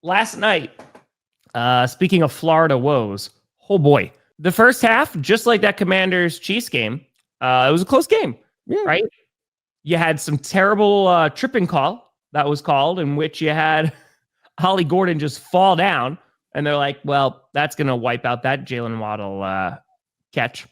Last night, speaking of Florida woes, oh boy. The first half, just like that Commanders Chiefs game, it was a close game, right? You had some terrible tripping call that was called in which you had Holly Gordon just fall down. And they're like, well, that's going to wipe out that Jalen Waddle catch.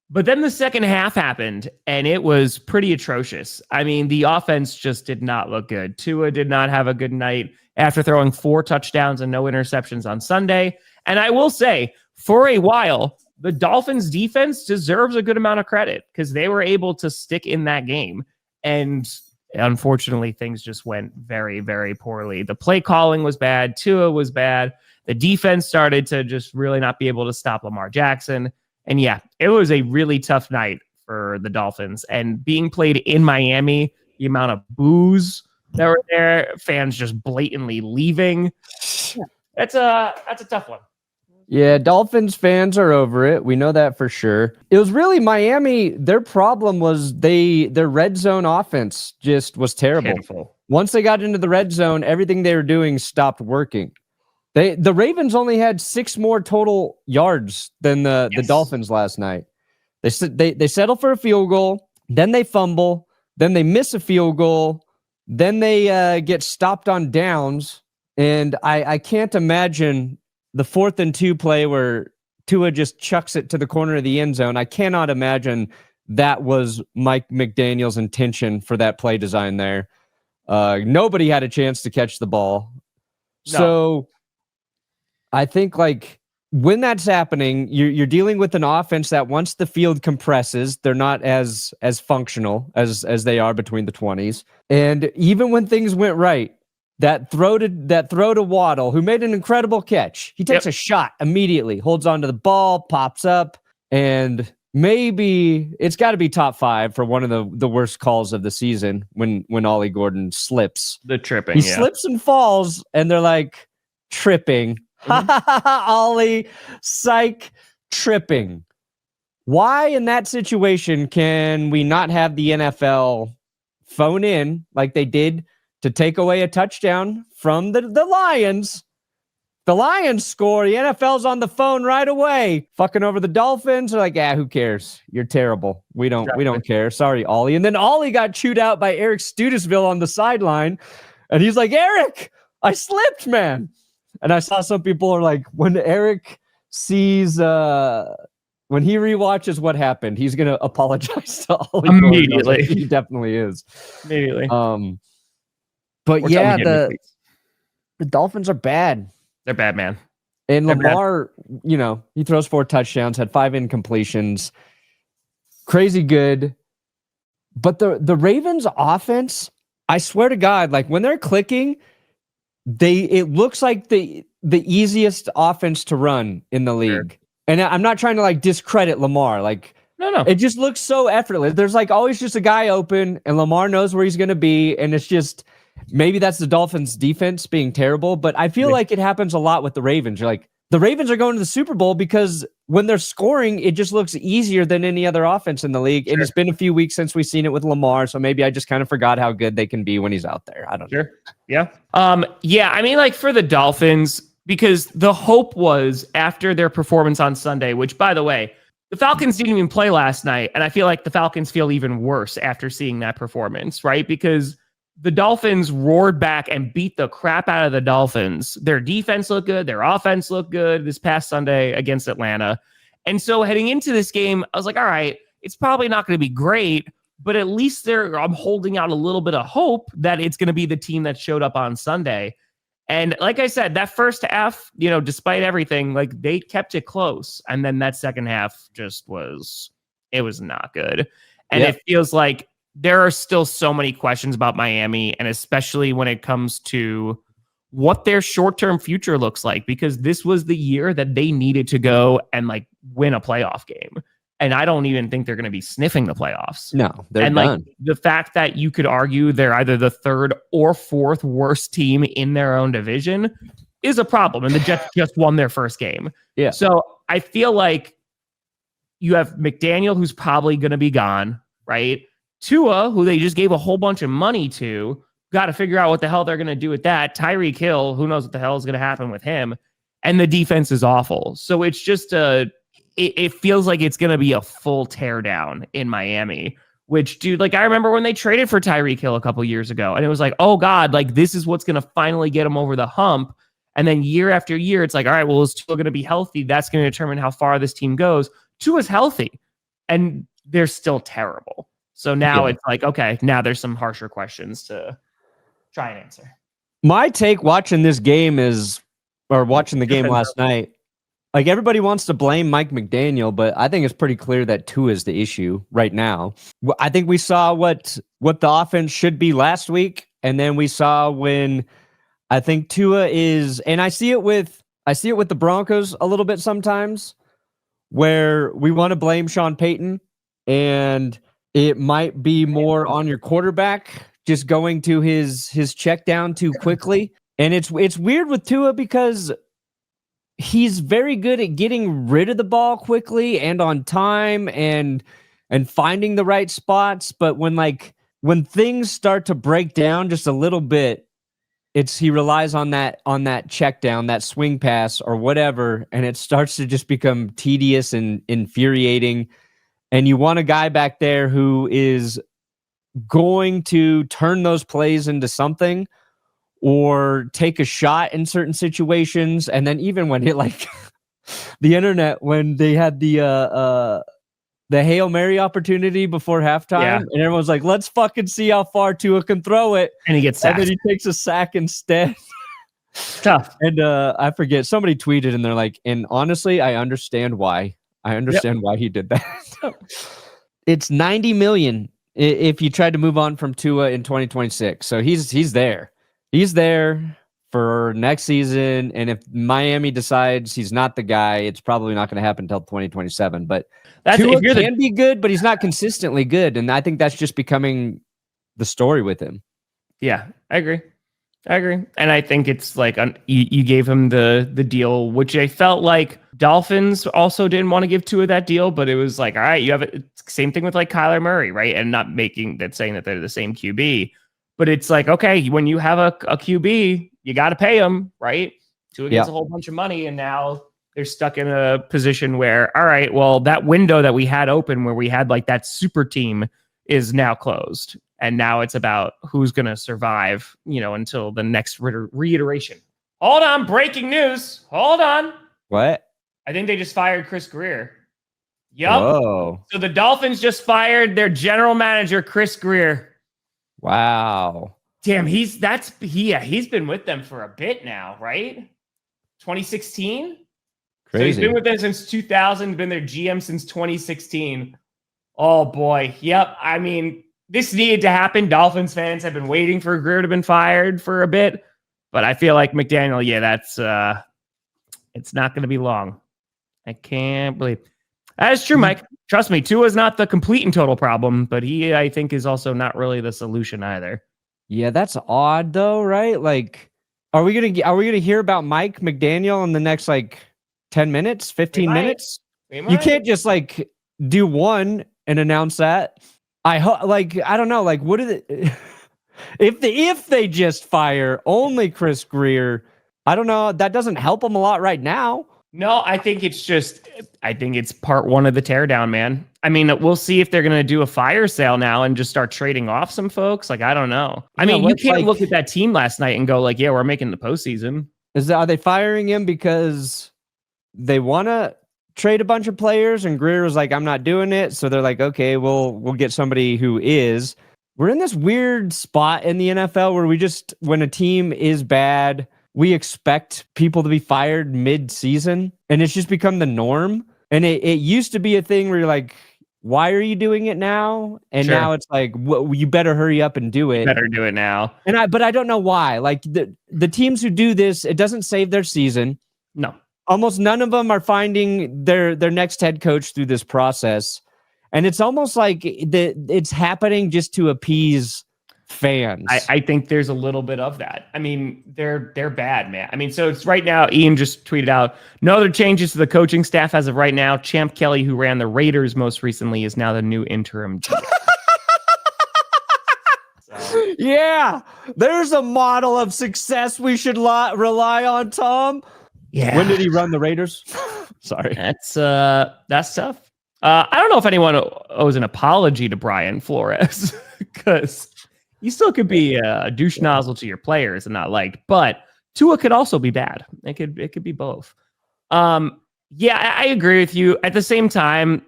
But then the second half happened, and it was pretty atrocious. I mean, the offense just did not look good. Tua did not have a good night after throwing 4 touchdowns and no interceptions on Sunday. And I will say, for a while, the Dolphins defense deserves a good amount of credit because they were able to stick in that game. And unfortunately, things just went very, very poorly. The play calling was bad. Tua was bad. The defense started to just really not be able to stop Lamar Jackson. And yeah, it was a really tough night for the Dolphins. And being played in Miami, the amount of boos that were there, fans just blatantly leaving. That's a tough one. Yeah, Dolphins fans are over it. We know that for sure. It was really Miami. Their problem was their red zone offense just was terrible. Pitiful. Once they got into the red zone, everything they were doing stopped working. The Ravens only had 6 more total yards than the Dolphins last night. They settle for a field goal, then they fumble, then they miss a field goal, then they get stopped on downs, and I can't imagine the 4th and 2 play where Tua just chucks it to the corner of the end zone. I cannot imagine that was Mike McDaniel's intention for that play design there. Nobody had a chance to catch the ball. No. So I think like when that's happening, you're dealing with an offense that once the field compresses, they're not as functional as they are between the 20s. And even when things went right, that throw to Waddle, who made an incredible catch. He takes a shot immediately, holds onto the ball, pops up, and maybe it's got to be top 5 for one of the worst calls of the season when Ollie Gordon slips. The tripping. He slips and falls, and they're like, tripping. Ollie, psych, tripping. Why in that situation can we not have the NFL phone in like they did to take away a touchdown from the Lions? The Lions score. The NFL's on the phone right away. Fucking over the Dolphins. They're like, who cares? You're terrible. We don't care. Sorry, Ollie. And then Ollie got chewed out by Eric Studesville on the sideline. And he's like, Eric, I slipped, man. And I saw some people are like, when Eric sees, when he rewatches what happened, he's going to apologize to Ollie immediately. He definitely is. Immediately. But the Dolphins are bad. They're bad, man. And Lamar, he throws 4 touchdowns, had 5 incompletions. Crazy good. But the Ravens offense, I swear to God, like when they're clicking, it looks like the easiest offense to run in the league. Sure. And I'm not trying to like discredit Lamar. Like, no. It just looks so effortless. There's like always just a guy open and Lamar knows where he's going to be. And it's just, maybe that's the Dolphins defense being terrible, but I feel like it happens a lot with the Ravens. You're like, the Ravens are going to the Super Bowl because when they're scoring, it just looks easier than any other offense in the league. Sure. And it's been a few weeks since we've seen it with Lamar. So maybe I just kind of forgot how good they can be when he's out there. I don't know. Yeah. I mean, like for the Dolphins, because the hope was after their performance on Sunday, which by the way, the Falcons didn't even play last night. And I feel like the Falcons feel even worse after seeing that performance, right? Because the Dolphins roared back and beat the crap out of the Dolphins. Their defense looked good. Their offense looked good this past Sunday against Atlanta. And so heading into this game, I was like, all right, it's probably not going to be great, but at least I'm holding out a little bit of hope that it's going to be the team that showed up on Sunday. And like I said, that first half, despite everything, like they kept it close. And then that second half just was not good. And it feels like there are still so many questions about Miami, and especially when it comes to what their short-term future looks like, because this was the year that they needed to go and like win a playoff game. And I don't even think they're going to be sniffing the playoffs. No, they're done. Like the fact that you could argue they're either the 3rd or 4th worst team in their own division is a problem. And the Jets just won their first game. Yeah. So I feel like you have McDaniel, who's probably going to be gone, right? Tua, who they just gave a whole bunch of money to, got to figure out what the hell they're going to do with that. Tyreek Hill, who knows what the hell is going to happen with him. And the defense is awful. So it's just it feels like it's going to be a full teardown in Miami, which, dude, like I remember when they traded for Tyreek Hill a couple years ago, and it was like, oh God, like this is what's going to finally get him over the hump. And then year after year, it's like, all right, well, is Tua going to be healthy? That's going to determine how far this team goes. Tua's healthy, and they're still terrible. So now it's like, okay, now there's some harsher questions to try and answer. My take watching this game watching the game last night, like everybody wants to blame Mike McDaniel, but I think it's pretty clear that Tua is the issue right now. I think we saw what the offense should be last week, and then we saw when I think Tua is, and I see it with the Broncos a little bit sometimes, where we want to blame Sean Payton, and it might be more on your quarterback just going to his check down too quickly. And it's weird with Tua because he's very good at getting rid of the ball quickly and on time and finding the right spots. But when things start to break down just a little bit, he relies on that check down, that swing pass or whatever, and it starts to just become tedious and infuriating. And you want a guy back there who is going to turn those plays into something or take a shot in certain situations. And then even when the internet, when they had the Hail Mary opportunity before halftime, and everyone's like, let's fucking see how far Tua can throw it. And he gets sacked. And then he takes a sack instead. Tough. And I forget, somebody tweeted and they're like, and honestly, I understand why. Why he did that. It's $90 million if you tried to move on from Tua in 2026. So he's there. He's there for next season. And if Miami decides he's not the guy, it's probably not going to happen until 2027. But Tua can be good, but he's not consistently good. And I think that's just becoming the story with him. Yeah, I agree. And I think it's like you gave him the deal, which I felt like Dolphins also didn't want to give Tua that deal, but it was like, all right, you have it. Same thing with like Kyler Murray, right? And not saying that they're the same QB, but it's like, okay, when you have a QB, you got to pay him, right? Tua gets a whole bunch of money, and now they're stuck in a position where, all right, well, that window that we had open where we had like that super team is now closed. And now it's about who's going to survive, until the next reiteration. Hold on. Breaking news. Hold on. What? I think they just fired Chris Greer. Yup. Whoa. So the Dolphins just fired their general manager, Chris Greer. Wow. Damn, he's been with them for a bit now, right? 2016? Crazy. So he's been with them since 2000, been their GM since 2016. Oh boy. Yep. I mean, this needed to happen. Dolphins fans have been waiting for Greer to have been fired for a bit, but I feel like McDaniel, that's it's not going to be long. I can't believe that is true, Mike. Trust me, Tua is not the complete and total problem, but he, I think, is also not really the solution either. Yeah, that's odd though, right? Like, are we gonna hear about Mike McDaniel in the next 10 minutes, 15 minutes? You can't just do one and announce that. I don't know. What is it? If they just fire only Chris Greer, I don't know. That doesn't help them a lot right now. No, I think it's part one of the teardown, man. I mean, we'll see if they're going to do a fire sale now and just start trading off some folks. I don't know. I mean, you can't look at that team last night and go yeah, we're making the postseason. Are they firing him because they want to trade a bunch of players and Greer was like, I'm not doing it? So they're like, okay, we'll get somebody who is. We're in this weird spot in the NFL where when a team is bad, we expect people to be fired mid-season, and it's just become the norm. And it used to be a thing where you're like, why are you doing it now? And now it's like, you better hurry up and do it. Better do it now. But I don't know why. The teams who do this, it doesn't save their season. No. Almost none of them are finding their next head coach through this process. And it's almost like it's happening just to appease fans. I think there's a little bit of that. I mean, they're bad, man. I mean, so it's right now, Ian just tweeted out, no other changes to the coaching staff as of right now. Champ Kelly, who ran the Raiders most recently, is now the new interim GM. Yeah, there's a model of success we should rely on, Tom. Yeah. When did he run the Raiders? Sorry. That's tough. I don't know if anyone owes an apology to Brian Flores because you still could be a douche nozzle to your players and not liked, but Tua could also be bad. It could be both. Yeah, I agree with you. At the same time,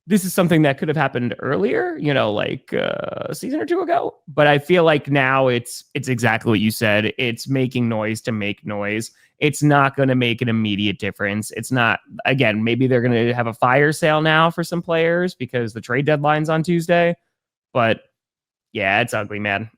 this is something that could have happened earlier, like a season or two ago. But I feel like now it's exactly what you said. It's making noise to make noise. It's not going to make an immediate difference. It's not, again, maybe they're going to have a fire sale now for some players because the trade deadline's on Tuesday. But yeah, it's ugly, man.